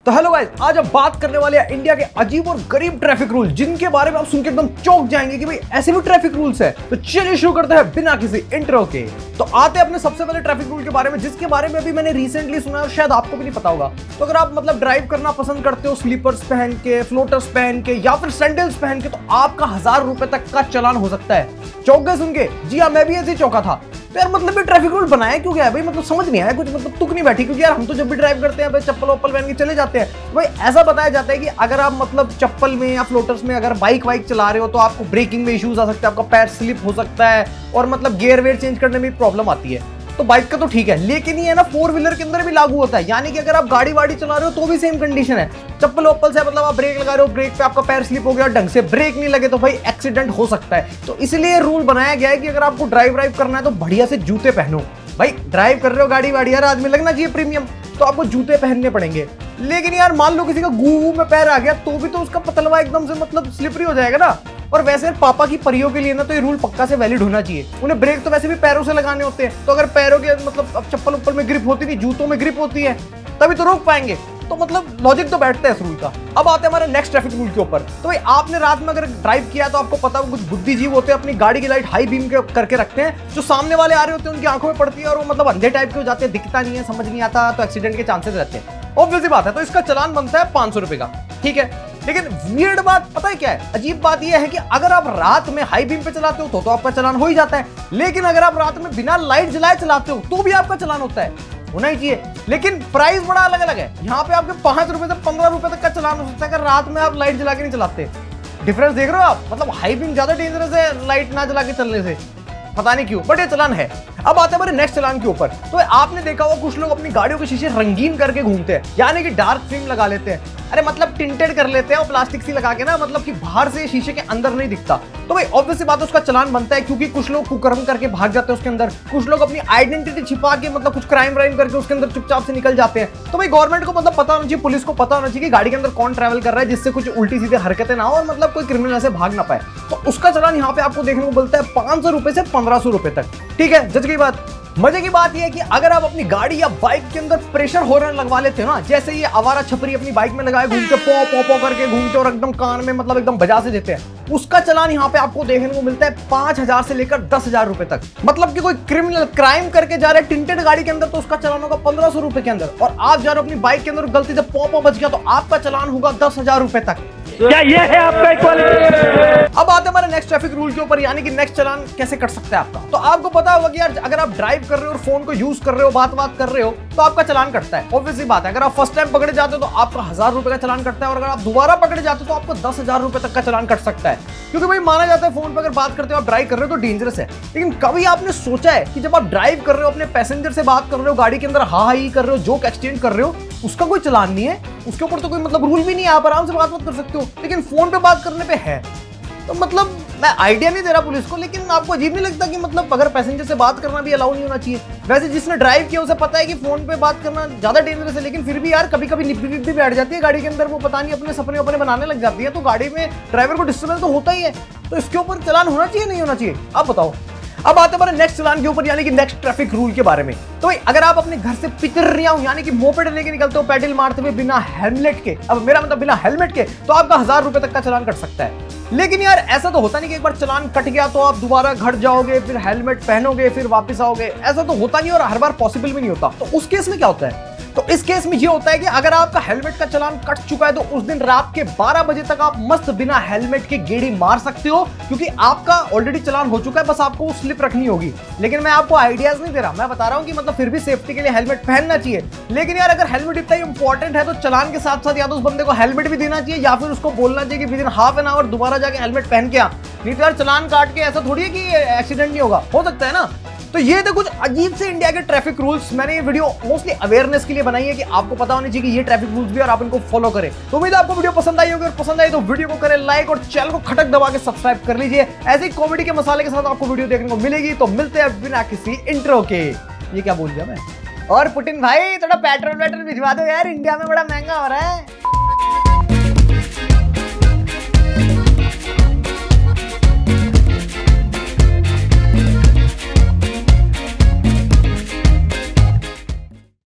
तो hello guys, आज हम बात करने वाले हैं इंडिया के अजीब और गरीब ट्रैफिक रूल, जिनके बारे में आप सुन के एकदम चौंक जाएंगे कि भाई ऐसे भी ट्रैफिक रूल्स है। तो चलिए शुरू करते हैं बिना किसी इंट्रो के। तो आते हैं अपने सबसे पहले ट्रैफिक रूल के बारे में, जिसके बारे में भी मैंने रिसेंटली सुना और शायद आपको भी नहीं पता होगा। तो अगर आप ड्राइव करना पसंद करते हो स्लीपर्स पहन के, फ्लोटर्स पहन के या फिर सैंडल्स पहन के, तो आपका 1000 रुपए तक का चालान हो सकता है। चौंक गए सुन के? जी हाँ, मैं भी ऐसे ही चौंका था। तो यार ये ट्रैफिक रूल बनाया क्यों गया है भाई? समझ नहीं आया कुछ, तुक नहीं बैठी। क्योंकि यार हम तो जब भी ड्राइव करते हैं भाई चप्पल वप्पल पहन के चले जाते हैं। तो भाई ऐसा बताया जाता है कि अगर आप चप्पल में या फ्लोटर्स में अगर बाइक वाइक चला रहे हो तो आपको ब्रेकिंग में इश्यूज आ सकते हैं, आपका पैर स्लिप हो सकता है और गियर वेयर चेंज करने में प्रॉब्लम आती है। तो बाइक का तो ठीक है, लेकिन ये ना 4 व्हीलर के अंदर भी लागू होता है। यानी कि अगर आप गाड़ी वाड़ी चला रहे हो तो भी सेम कंडीशन है। चप्पल वप्पल से आप ब्रेक लगा रहे हो, ब्रेक पे आपका पैर स्लिप हो गया, ढंग से ब्रेक नहीं लगे तो भाई एक्सीडेंट हो सकता है। तो इसलिए रूल बनाया गया है कि अगर आपको ड्राइव करना है तो बढ़िया से जूते पहनो। भाई ड्राइव कर रहे हो गाड़ी वाड़ी, यार आदमी लगना चाहिए प्रीमियम, तो आपको जूते पहनने पड़ेंगे। लेकिन यार मान लो किसी का गू में पैर आ गया तो भी तो उसका पतलवा एकदम से स्लिपरी हो जाएगा ना। और वैसे पापा की परियों के लिए ना तो ये रूल पक्का से वैलिड होना चाहिए। उन्हें ब्रेक तो वैसे भी पैरों से लगाने होते हैं, तो अगर पैरों के अब चप्पल उप्पल में ग्रिप होती नहीं, जूतों में ग्रिप होती है, तभी तो रोक पाएंगे। तो लॉजिक तो बैठता है इस रूल का। अब आते हैं हमारे नेक्स्ट ट्रैफिक रूल के ऊपर। तो भाई आपने रात में अगर ड्राइव किया तो आपको पता हो कुछ बुद्धिजीव होते हैं अपनी गाड़ी की लाइट हाई बीम करके रखते हैं, जो सामने वाले आ रहे होते हैं उनकी आंखों में पड़ती है और वो अंधे टाइप के हो जाते हैं, दिखता नहीं है, समझ नहीं आता, तो एक्सीडेंट के चांसेस रहते हैं। ऑब्वियस सी बात है। तो इसका चालान बनता है 500 रुपए का, ठीक है। लेकिन वियर्ड बात पता है क्या है? अजीब बात यह है कि अगर आप रात में हाई बीम पे चलाते हो तो आपका चालान हो ही जाता है। लेकिन अगर आप रात में बिना लाइट जलाए चलाते हो तो भी आपका चालान होता है, होना ही चाहिए। लेकिन प्राइस बड़ा अलग अलग है। यहाँ पे आपके 5 रुपए से 15 रुपए तक का चालान हो सकता है अगर रात में आप लाइट जला के नहीं चलाते। डिफरेंस देख रहे हो आप? हाई बीम ज्यादा डेंजरस है लाइट ना जला के चलने से, पता नहीं क्यों, बट ये चालान है। अब आते हैं हमारे नेक्स्ट चालान के ऊपर। तो आपने देखा होगा कुछ लोग अपनी गाड़ियों के शीशे रंगीन करके घूमते हैं, यानी कि डार्क फिल्म लगा लेते हैं। अरे टिंटेड कर लेते हैं और प्लास्टिक सी लगा के ना, कि बाहर से शीशे के अंदर नहीं दिखता। तो भाई ऑब्वियस सी बात है उसका चालान बनता है, क्योंकि कुछ लोग कुकर्म करके भाग जाते हैं उसके अंदर, कुछ लोग अपनी आइडेंटिटी छिपा के कुछ क्राइम व्राइम करके उसके अंदर चुपचाप से निकल जाते हैं। तो भाई गवर्नमेंट को पता होना चाहिए, पुलिस को पता होना चाहिए कि गाड़ी के अंदर कौन ट्रैवल कर रहा है, जिससे कुछ उल्टी सीधे हरकतें ना हो और कोई क्रिमिनल से भाग ना पाए। तो उसका चालान यहाँ पे आपको देखने को मिलता है 500 रुपए से 1500 रुपए तक, ठीक है। जज की बात। मजे की बात यह है कि अगर आप अपनी गाड़ी या बाइक के अंदर प्रेशर हॉर्न लगवा लेते हो ना, जैसे ये आवारा छपरी अपनी बाइक में लगाए घूमते, पो पो पो करके घूमते और एकदम कान में एकदम बजा से देते हैं, उसका चालान यहाँ पे आपको देखने को मिलता है 5000 से लेकर 10,000 रुपए तक। कि कोई क्रिमिनल क्राइम करके जा रहा है टिंटेड गाड़ी के अंदर तो उसका चालान होगा 1500 रुपए के अंदर, और आप जा रहे हो अपनी बाइक के अंदर गलती से पो पो बच गया तो आपका चालान होगा 10,000 रुपए तक। क्या ये है आपका इक्वालिटी? अब आते हैं हमारे नेक्स्ट ट्रैफिक रूल के ऊपर, यानी कि नेक्स्ट चालान कैसे कट सकता है आपका। तो आपको पता होगा कि यार अगर आप ड्राइव कर रहे हो और फोन को यूज कर रहे हो, बात कर रहे हो, तो आपका चालान कटता है। ऑब्वियसली बात है। अगर आप फर्स्ट टाइम पकड़े जाते हो तो आपका 1000 रुपए का चालान कटता है, और अगर आप दोबारा पकड़े जाते हो तो आपको 10,000 रुपए तक का चालान कट सकता है। क्योंकि भाई माना जाता है फोन पर अगर बात करते हो आप ड्राइव कर रहे हो तो डेंजरस है। लेकिन कभी आपने सोचा है कि जब आप ड्राइव कर रहे हो, अपने पैसेंजर से बात कर रहे हो, गाड़ी के अंदर हाई कर रहे हो, जोक एक्सचेंज कर रहे हो, उसका कोई चालान नहीं है, उसके ऊपर तो कोई रूल भी नहीं है, आप आराम से बात कर सकते हो। लेकिन फोन पे बात करने पे है। तो मैं आइडिया नहीं दे रहा पुलिस को, लेकिन आपको अजीब नहीं लगता कि अगर पैसेंजर से बात करना भी अलाउ नहीं होना चाहिए? वैसे जिसने ड्राइव किया उसे पता है कि फोन पे बात करना ज्यादा डेंजरस है, लेकिन फिर भी यार कभी कभी निप्पी भी बैठ जाती है गाड़ी के अंदर, वो पता नहीं अपने सपने बनाने लग जाती है, तो गाड़ी में ड्राइवर को डिस्टर्बेंस तो होता ही है। तो इसके ऊपर चालान होना चाहिए नहीं होना चाहिए, आप बताओ। अब आते हैं हमारे नेक्स्ट चालान के ऊपर, यानी कि नेक्स्ट ट्रैफिक रूल के बारे में। तो भाई अगर आप अपने घर से पितरियां यानी कि मोपेड लेके निकलते हो पैडल मारते हुए बिना हेलमेट के, अब मेरा बिना हेलमेट के, तो आपका 1000 रुपए तक का चालान कट सकता है। लेकिन यार ऐसा तो होता नहीं कि एक बार चालान कट गया तो आप दोबारा घर जाओगे, फिर हेलमेट पहनोगे, फिर वापस आओगे। ऐसा तो होता नहीं और हर बार पॉसिबल भी नहीं होता। तो उस केस में क्या होता है? तो इस केस में ये होता है कि अगर आपका हेलमेट का चालान कट चुका है तो उस दिन रात के 12 बजे तक आप मस्त बिना हेलमेट के गेड़ी मार सकते हो, क्योंकि आपका ऑलरेडी चालान हो चुका है, बस आपको स्लिप रखनी होगी। लेकिन मैं आपको आइडियाज नहीं दे रहा, मैं बता रहा हूं कि फिर भी सेफ्टी के लिए हेलमेट पहनना चाहिए। लेकिन यार अगर हेलमेट इतना इंपॉर्टेंट है तो चालान के साथ साथ या तो उस बंदे को हेलमेट भी देना चाहिए, या फिर उसको बोलना चाहिए कि with in half an hour दोबारा जाके हेलमेट पहन के आ। नहीं तो यार चालान काट के ऐसा थोड़ी है कि एक्सीडेंट नहीं होगा, हो सकता है ना। तो ये थे कुछ अजीब से इंडिया के ट्रैफिक रूल्स। मैंने ये वीडियो मोस्टली अवेयरनेस के लिए बनाई है कि आपको पता होनी चाहिए कि ये ट्रैफिक रूल्स भी और आप इनको फॉलो करें। तो उम्मीद है आपको वीडियो पसंद आई होगी, और पसंद आई तो वीडियो को करें लाइक और चैनल को खटक दबा के सब्सक्राइब कर लीजिए। ऐसे ही कॉमेडी के मसाले के साथ आपको वीडियो देखने को मिलेगी। तो मिलते हैं बिना किसी इंट्रो के। ये क्या बोल दिया मैं? और पुटिन भाई थोड़ा पेट्रोल भिजवा दो यार, इंडिया में बड़ा महंगा हो रहा है।